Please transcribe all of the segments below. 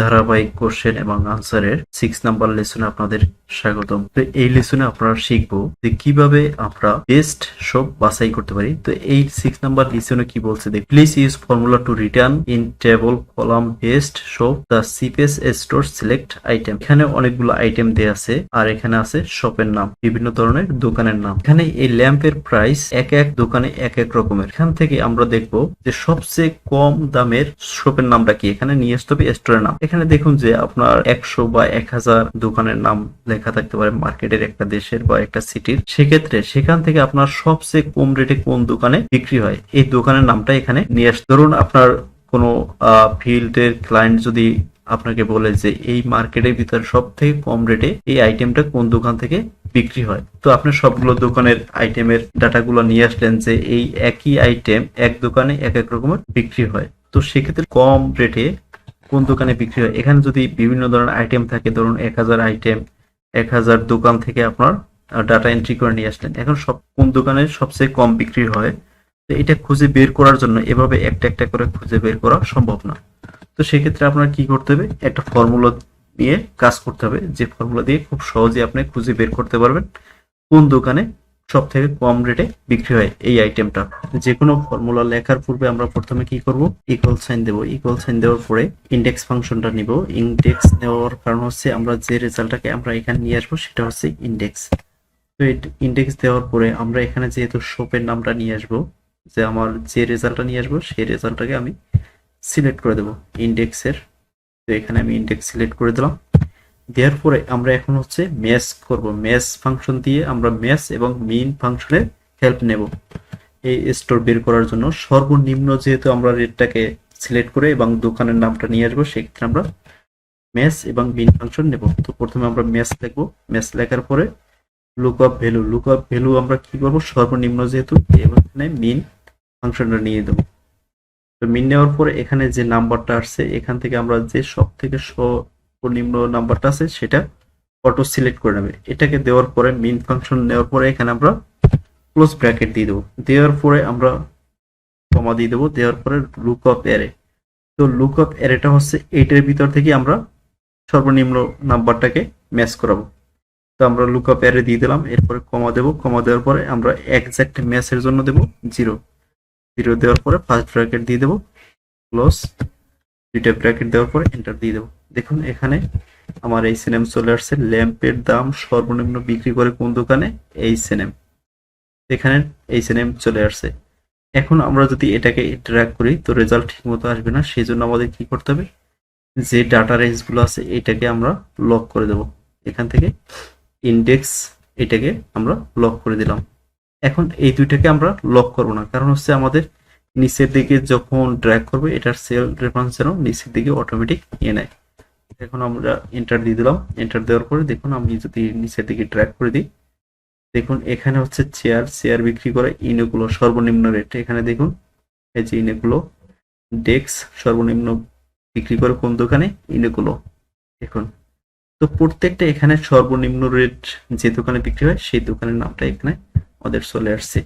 ধারাবাহিক কোশ্চেন এবং আনসারের 6 নাম্বার লেসনে আপনাদের স্বাগতম। তো এই লেসনে আপনারা শিখবো যে কিভাবে আমরা বেস্ট শপ বাছাই করতে পারি। তো এই 6 নাম্বার লেসনে কি বলছে দেখ, please use formula to return in table column best shop the cheapest store select item. এখানে অনেকগুলো আইটেম দেয়া আছে আর এখানে আছে শপের নাম, বিভিন্ন ধরনের দোকানের নাম। এখানে এই ল্যাম্পের প্রাইস এক এক দোকানে এক এক রকমের। এখান থেকে আমরা দেখবো যে সবচেয়ে কম দামের শপের নামটা কি, এখানে নিয়ে আসতে হবে স্টোরের নাম। এখানে দেখুন যে আপনার 100 বা 1000 দোকানের নাম লেখা থাকতে পারে মার্কেটের, একটা দেশের বা একটা সিটির। সেক্ষেত্রে সেখান থেকে আপনার সবচেয়ে কম রেটে কোন দোকানে বিক্রি হয় এই দোকানের নামটা এখানে নিয়ে আসতে। ধরুন আপনার কোনো ফিল্ডের ক্লায়েন্ট যদি আপনাকে বলে যে এই মার্কেটের ভিতরে সব থেকে কম রেটে এই আইটেমটা কোন দোকান থেকে বিক্রি হয়, তো আপনি সবগুলো দোকানের আইটেমের ডাটাগুলো নিয়ে আসলেন যে এই একই আইটেম এক দোকানে এক এক রকমের বিক্রি হয়। তো সেক্ষেত্রে কম রেটে কোন দোকানে বিক্রি হয়, এখানে যদি বিভিন্ন ধরনের আইটেম থাকে, ধরুন 1000 আইটেম 1000 দোকান থেকে আপনার ডাটা এন্ট্রি করে নিয়ে আসলেন, এখন সব কোন দোকানে সবচেয়ে কম বিক্রি হয়, তো এটা খুঁজে বের করার জন্য এভাবে একটা একটা করে খুঁজে বের করা সম্ভব না। তো সেক্ষেত্রে আপনার কি করতে হবে, একটা ফর্মুলা নিয়ে কাজ করতে হবে, যে ফর্মুলা দিয়ে খুব সহজে আপনি খুঁজে বের করতে পারবেন কোন দোকানে সব থেকে কম রেটে বিক্রি হয় এই আইটেমটা। যে কোনো ফর্মুলা লেখার পূর্বে আমরা প্রথমে কি করব, ইকুয়াল সাইন দেব। ইকুয়াল সাইন দেওয়ার পরে ইন্ডেক্স ফাংশনটা নিব। ইন্ডেক্স নেওয়ার কারণ হচ্ছে আমরা যে রেজাল্টটাকে আমরা এখানে নিয়ে আসবো সেটা হচ্ছে ইন্ডেক্স। তো ইন্ডেক্স দেওয়ার পরে আমরা এখানে যেহেতু শপের নামটা নিয়ে আসবো, যে আমার যে রেজাল্টটা নিয়ে আসবো সেই রেজাল্টটাকে আমি সিলেক্ট করে দেব ইন্ডেক্সের। তো এখানে আমি ইন্ডেক্স সিলেক্ট করে দিলাম। দেওয়ার পরে আমরা এখন হচ্ছে ম্যাচ করব। ম্যাচ ফাংশন দিয়ে আমরা ম্যাচ এবং মিন ফাংশনের হেল্প নেব এই স্টোর বের করার জন্য। সর্বনিম্ন যেহেতু আমরা রেটটাকে সিলেক্ট করে এবং দোকানের নামটা নিয়ে আসবো, সেক্ষেত্রে আমরা ম্যাচ এবং মিন ফাংশন নেব। তো প্রথমে আমরা ম্যাচ লিখবো। ম্যাচ লেখার পরে লুকআপ ভ্যালু। লুকআপ ভ্যালু আমরা কি করব, সর্বনিম্ন যেহেতু এখানে মিন ফাংশনটা নিয়ে দেবো। তো মিন নেওয়ার পরে এখানে যে নাম্বারটা আসছে এখান থেকে আমরা যে সব থেকে সর্বনিম্ন নাম্বারটা আছে সেটা অটো সিলেক্ট করে নেবে। এটাকে দেওয়ার পরে মিন ফাংশন নেওয়ার পরে এখানে আমরা ক্লোজ ব্র্যাকেট দিয়ে দেবো। দেওয়ার পরে আমরা কমা দিয়ে দেবো। দেওয়ার পরে লুকআপ অ্যারে। তো লুকআপ অ্যারেটা হচ্ছে এইটার ভিতর থেকে আমরা সর্বনিম্ন নাম্বারটাকে ম্যাচ করাবো। তো আমরা লুকআপ অ্যারে দিয়ে দিলাম, এরপরে কমা দেবো। কমা দেওয়ার পরে আমরা এক্সাক্ট ম্যাচের জন্য দেবো 0। 0 দেওয়ার পরে ফার্স্ট ব্র্যাকেট দিয়ে দেবো, ক্লোজ, দুইটা ব্র্যাকেট দেওয়ার পরে এন্টার দিয়ে দেবো। দেখুন এখানে আমার এই সিনেম চলে আসছে। ল্যাম্পের দাম সর্বনিম্ন বিক্রি করে কোন দোকানে, এই সিনেম, এখানে এই সিনেম চলে আসছে। এখন আমরা যদি এটাকে ড্র্যাগ করি তো রেজাল্ট ঠিক মতো আসবে না, সেই জন্য আমাদের কি করতে হবে, যে ডাটা রেঞ্জ গুলো আছে এটাকে আমরা লক করে দেব। এখান থেকে ইন্ডেক্স এটাকে আমরা লক করে দিলাম। এখন এই দুইটাকে আমরা লক করব না, কারণ হচ্ছে আমাদের নিচের দিকে যখন ড্র্যাগ করবে এটার সেল রেফারেন্স যেন নিচের দিকে অটোমেটিক নিয়ে নেয়। এখন আমরা এন্টার দিয়ে দিলাম। এন্টার দেওয়ার পরে দেখুন আমি যদি নিচের দিকে ড্র্যাগ করে দিই, দেখুন এখানে হচ্ছে চেয়ার বিক্রি করে ইনেগুলো সর্বনিম্ন রেট। এখানে দেখুন এই যে ইনেগুলো ডেস্ক সর্বনিম্ন বিক্রি করে কোন দোকানে, ইনেগুলো। দেখুন তো প্রত্যেকটা এখানে সর্বনিম্ন রেট যে দোকানে বিক্রি হয় সেই দোকানের নামটা এখানে আমাদের চলে আসছে।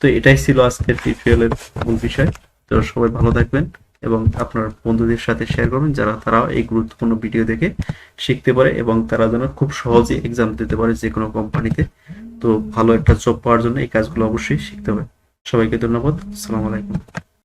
তো এটাই ছিল আজকের টিউটোরিয়ালের মূল বিষয়। তো সবাই ভালো থাকবেন এবং আপনার বন্ধুদের সাথে শেয়ার করবেন, তারা এই গুরুত্বপূর্ণ ভিডিও দেখে শিখতে পারে এবং তারা যেন খুব সহজে এক্সাম দিতে পারে যে কোনো কোম্পানিতে। তো ভালো একটা জব পাওয়ার জন্য এই কাজগুলো অবশ্যই শিখতে হবে। সবাইকে ধন্যবাদ। আসসালামু আলাইকুম।